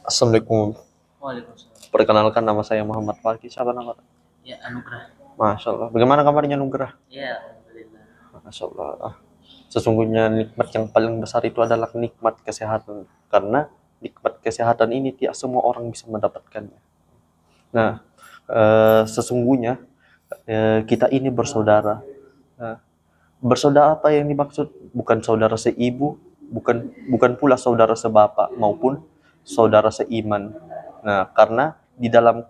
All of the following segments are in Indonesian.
Assalamualaikum. Waalaikumsalam. Perkenalkan nama saya Muhammad Fakih. Siapa nama? Ya, Anugrah. Masya Allah. Bagaimana kabarnya Nugrah? Ya, alhamdulillah. Masya Allah. Sesungguhnya nikmat yang paling besar itu adalah nikmat kesehatan. Karena nikmat kesehatan ini tidak semua orang bisa mendapatkannya. Nah, sesungguhnya kita ini bersaudara. Nah, bersaudara apa yang dimaksud? Bukan saudara seibu, bukan pula saudara sebapak maupun saudara seiman. Nah, karena di dalam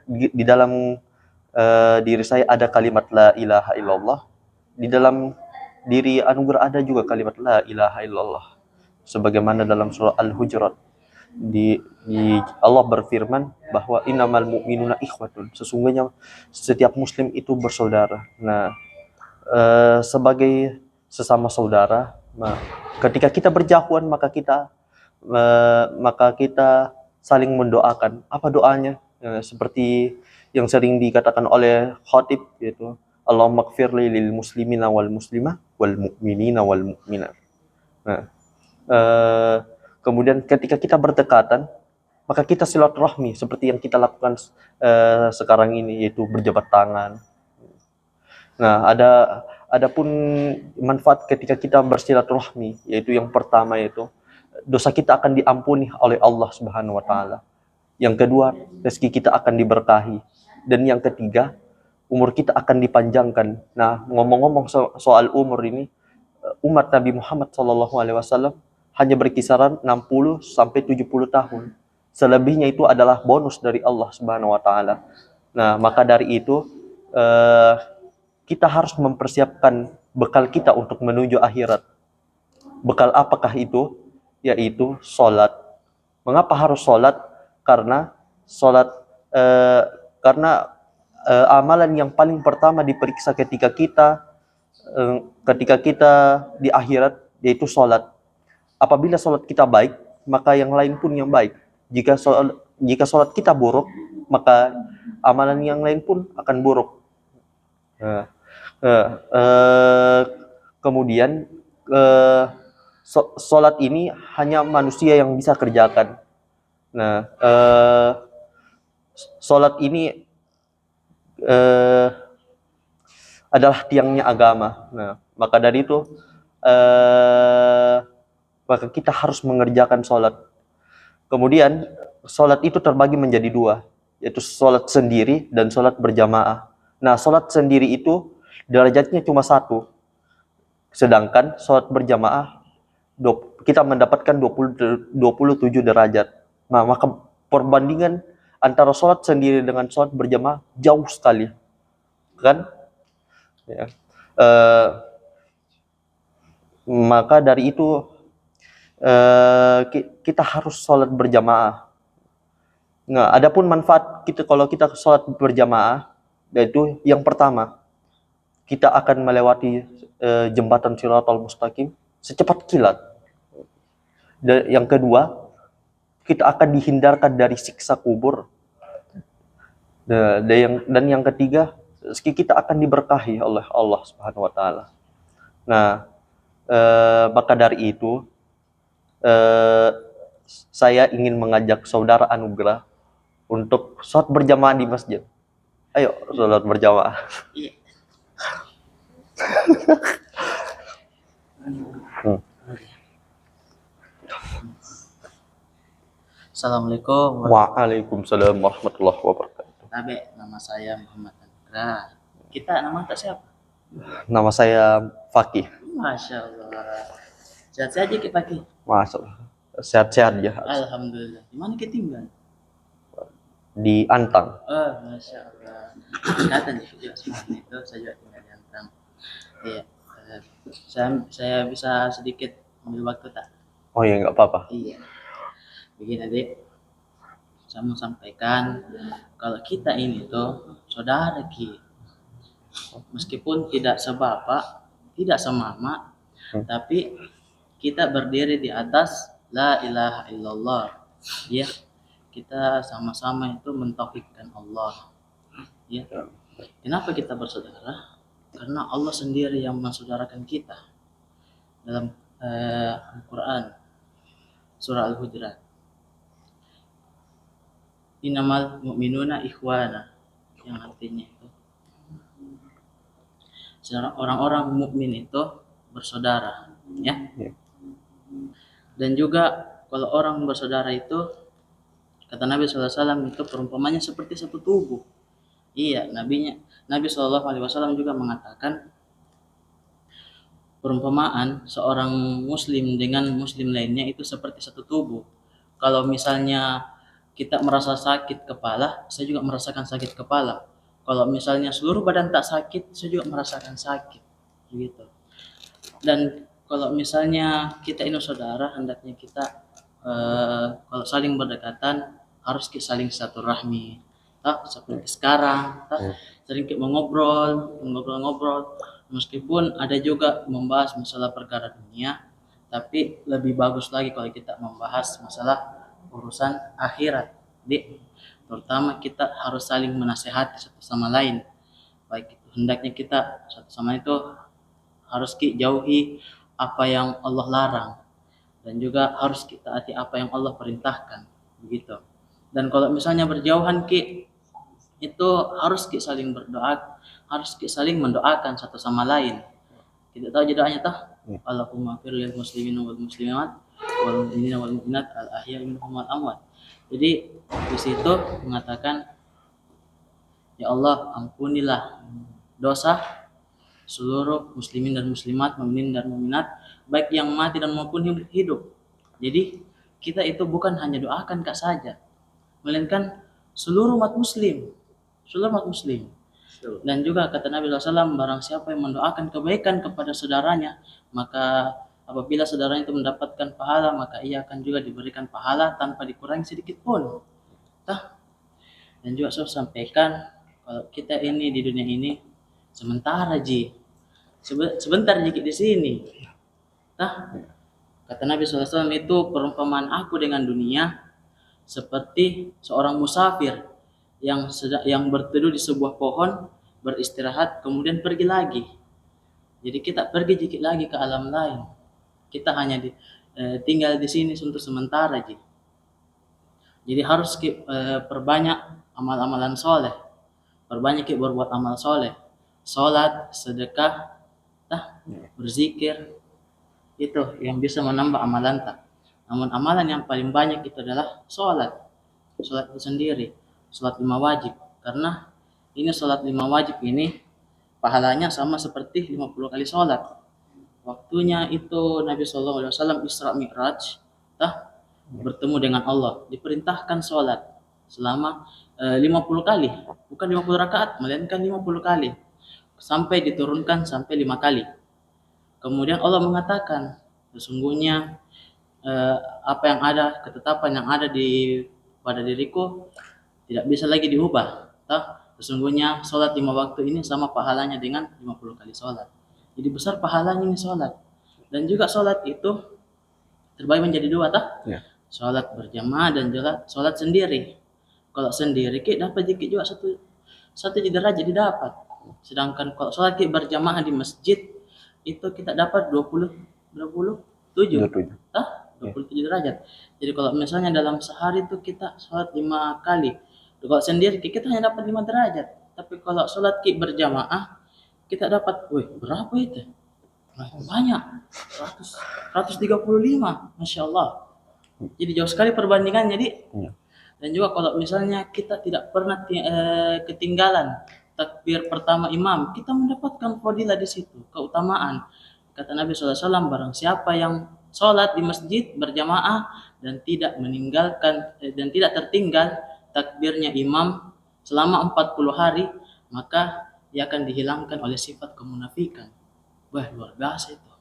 di dalam diri saya ada kalimat la ilaha illallah. Di dalam diri Anugerah ada juga kalimat la ilaha illallah. Sebagaimana dalam surah Al-Hujurat di Allah berfirman bahwa innamal mu'minuna ikhwatun. Sesungguhnya setiap muslim itu bersaudara. Nah, sebagai sesama saudara, nah, ketika kita berjauhan maka kita saling mendoakan. Apa doanya? Seperti yang sering dikatakan oleh khatib, yaitu Allahumma gfirli lil muslimina wal muslimah wal mu'minina wal mu'minat. Nah, eh, kemudian ketika kita berdekatan, maka kita silaturahmi seperti yang kita lakukan sekarang ini, yaitu berjabat tangan. Nah, ada pun manfaat ketika kita bersilaturahmi, yaitu yang pertama yaitu dosa kita akan diampuni oleh Allah Subhanahu wa taala. Yang kedua, rezeki kita akan diberkahi. Dan yang ketiga, umur kita akan dipanjangkan. Nah, ngomong-ngomong soal umur ini, umat Nabi Muhammad SAW hanya berkisaran 60 sampai 70 tahun. Selebihnya itu adalah bonus dari Allah Subhanahu wa taala. Nah, maka dari itu eh, kita harus mempersiapkan bekal kita untuk menuju akhirat. Bekal apakah itu? Yaitu sholat. Mengapa harus sholat? Karena sholat eh, karena amalan yang paling pertama diperiksa ketika kita di akhirat, yaitu sholat. Apabila sholat kita baik, maka yang lain pun yang baik. Jika sholat kita buruk, maka amalan yang lain pun akan buruk. Nah, eh, eh, kemudian eh, sholat ini hanya manusia yang bisa kerjakan. Nah, sholat ini eh, adalah tiangnya agama. Nah, maka dari itu eh, maka kita harus mengerjakan sholat. Kemudian sholat itu terbagi menjadi dua, yaitu sholat sendiri dan sholat berjamaah. Nah, sholat sendiri itu derajatnya cuma satu, sedangkan sholat berjamaah kita mendapatkan 27 derajat. Nah, maka perbandingan antara sholat sendiri dengan sholat berjamaah jauh sekali, kan? Ya. Eh, maka dari itu kita harus sholat berjamaah. Nah, adapun manfaat kita kalau kita sholat berjamaah, yaitu yang pertama, kita akan melewati jembatan Shiratal Mustaqim secepat kilat. Dan yang kedua, kita akan dihindarkan dari siksa kubur. Dan yang ketiga, kita akan diberkahi oleh Allah Subhanahu wa taala. Nah, maka dari itu eh, saya ingin mengajak saudara Anugrah untuk sholat berjamaah di masjid. Ayo sholat berjamaah. Iya. Assalamualaikum. Waalaikumsalam warahmatullahi wabarakatuh. Tabe, nama saya Muhammad Anugrah. Kita nama tak siapa? Nama saya Fakih. Masya Allah. Sehat saja kita Pagi. Masya Allah. Sehat-sehat ya. Alhamdulillah. Di mana kita tinggal? Di Antang. Oh, Masya Allah. Kata di video semuanya itu saya juga tinggal di Antang. Iya. Saya bisa sedikit ambil waktu tak? Oh ya, nggak apa-apa. Iya. Begini adik, saya mau sampaikan kalau kita ini tuh saudara Ki, meskipun tidak sebapak, tidak semama, tapi kita berdiri di atas la ilaha illallah. Ya, kita sama-sama itu mentauhidkan Allah. Ya, kenapa kita bersaudara? Karena Allah sendiri yang mensaudarakan kita dalam Al-Quran surah Al-Hujurat. innamal mu'minuna ikhwana, yang artinya itu orang-orang mukmin itu bersaudara, ya. Ya. Dan juga kalau orang bersaudara itu, kata Nabi SAW itu perumpamannya seperti satu tubuh. Iya, Nabi SAW juga mengatakan perumpamaan seorang muslim dengan muslim lainnya itu seperti satu tubuh. Kalau misalnya kita merasa sakit kepala, saya juga merasakan sakit kepala. Kalau misalnya seluruh badan tak sakit, saya juga merasakan sakit. Begitu. Dan kalau misalnya kita ini saudara, hendaknya kita kalau saling berdekatan harus kita saling silaturahmi. Seperti sekarang, sering kita ngobrol, meskipun ada juga membahas masalah perkara dunia, tapi lebih bagus lagi kalau kita membahas masalah urusan akhirat. Jadi, terutama kita harus saling menasehati satu sama lain. Baik itu hendaknya kita satu sama lain itu harus kita jauhi apa yang Allah larang, dan juga harus kita taati apa yang Allah perintahkan, begitu. Dan kalau misalnya berjauhan itu harus kita saling berdoa, harus kita saling mendoakan satu sama lain. Kita tahu doanya tah, Allahumma fir lil muslimin wal muslimat wal mu'minina wal mu'minat al ahya'i minhum wal amwat. Jadi di situ mengatakan, ya Allah, ampunilah dosa seluruh muslimin dan muslimat, mukminin dan mukminat, baik yang mati dan maupun hidup. Jadi kita itu bukan hanya doakan Kak saja, melainkan seluruh umat muslim, seluruh umat muslim. Dan juga kata Nabi SAW, barang siapa yang mendoakan kebaikan kepada saudaranya, maka apabila saudaranya itu mendapatkan pahala, maka ia akan juga diberikan pahala tanpa dikurangi sedikit pun. Dan juga saya sampaikan, kalau kita ini di dunia ini sementara sebentar dikit di sini. Kata Nabi SAW itu, perumpamaan aku dengan dunia seperti seorang musafir yang berteduh di sebuah pohon, beristirahat, kemudian pergi lagi. Jadi kita pergi dikit lagi ke alam lain. Kita hanya tinggal di sini untuk sementara. Jadi harus perbanyak amal-amalan soleh, perbanyak berbuat amal soleh, sholat, sedekah, berzikir, itu yang bisa menambah amalan tak. Namun amalan yang paling banyak itu adalah sholat itu sendiri, sholat 5 wajib. Karena ini sholat 5 wajib ini pahalanya sama seperti 50 kali sholat. Waktunya itu Nabi SAW Isra Mi'raj, bertemu dengan Allah, diperintahkan sholat selama 50 kali, bukan 50 rakaat, melainkan 50 kali, sampai diturunkan sampai 5 kali. Kemudian Allah mengatakan, sesungguhnya apa yang ada, ketetapan yang ada pada diriku tidak bisa lagi diubah. Sesungguhnya sholat 5 waktu ini sama pahalanya dengan 50 kali sholat. Jadi besar pahalanya ini sholat. Dan juga sholat itu terbagi menjadi 2, sholat berjamaah dan juga sholat sendiri. Kalau sendiri dapat dikit juga satu derajat didapat. Sedangkan kalau sholat berjamaah di masjid itu kita dapat 27 derajat. Jadi kalau misalnya dalam sehari itu kita sholat 5 kali, kalau sendiri kita hanya dapat 5 derajat. Tapi kalau sholat berjamaah kita dapat, berapa itu? Banyak, 135, Masya Allah. Jadi jauh sekali perbandingannya. Dan juga kalau misalnya kita tidak pernah ketinggalan takbir pertama imam, kita mendapatkan fadilah di situ, keutamaan. Kata Nabi SAW, barang siapa yang sholat di masjid berjamaah dan tidak tertinggal takbirnya imam selama 40 hari, maka ia akan dihilangkan oleh sifat kemunafikan. Wah, luar biasa itu.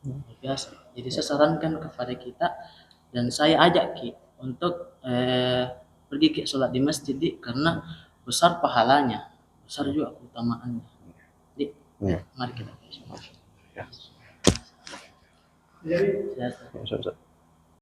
Luar biasa. Jadi saya sarankan kepada kita, dan saya ajak untuk pergi sholat di masjid, karena besar pahalanya, besar juga keutamaannya. Jadi mari kita. Ya.